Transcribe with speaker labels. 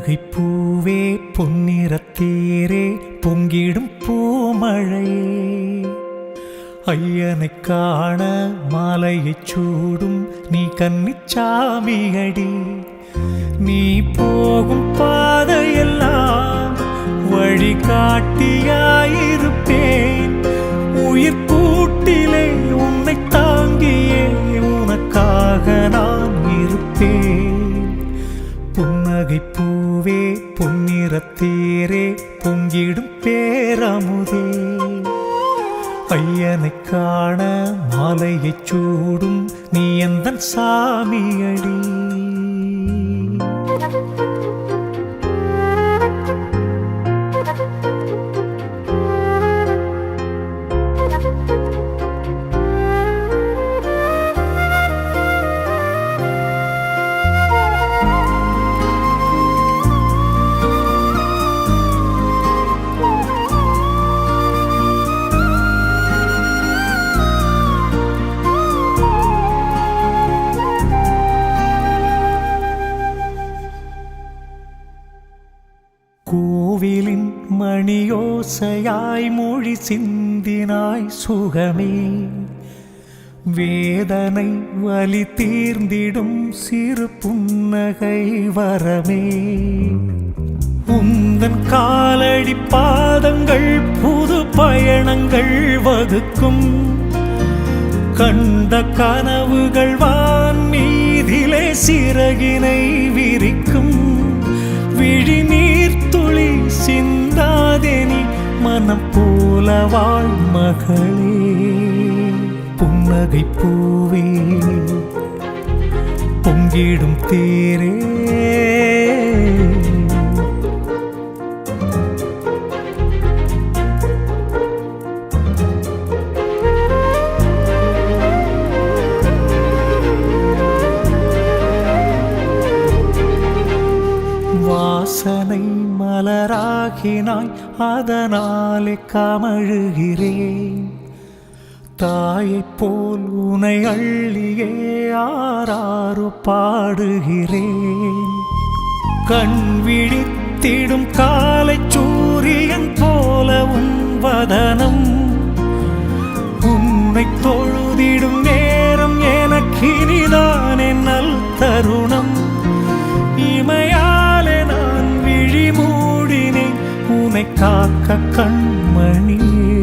Speaker 1: புன்னகைப்பூவே பொன்னிறத்தேரே பொங்கிடும் பூமழையே ஐயனை காண மாலையைச் சூடும் நீ கன்னிச்சாமியடி நீ போகும் பாதையெல்லாம் வழிகாட்டியாயிருப்பேன் உயிர் கூட்டிலே உன்னை தாங்கியே உனக்காக நான் இருப்பேன் புன்னகைப்பூவே பொன்னிறத்தேரே பொங்கிடும் பேரமுதே ஐயனை காண மாலையைச் சூடும் நீ எந்தன் சாமியடி கோவிலின் மணியோசையாய் மொழி சிந்தினாய் சுகமே வேதனை வலி தீர்ந்திடும் சிறு புன்னகை வரமே உந்தன் காலடி பாதங்கள் புது பயணங்கள் வகுக்கும் கண்ட கனவுகள் வான் மீதிலே சிறகினை விரிக்கும் விழிநீர் துளி சிந்தாதெனி மனம் போல வாழ் மகளே புன்னகைப்பூவே பொங்கிடும் தேரே வாசனை மலராகினாய் அதனாலே கமழுகிறேன் தாயைப் போல் உனை அள்ளியே ஆராரோ பாடுகிறேன் கண் விழித்திடும் காலை சூரியன் போல உன் வதனம் உன்னை தொழுதிடும் நேரம் எனக்கினிதானே நல் தருணம் இமையாலே நான் விழி மூடினேன் உன்னை காக்க கண்மணியே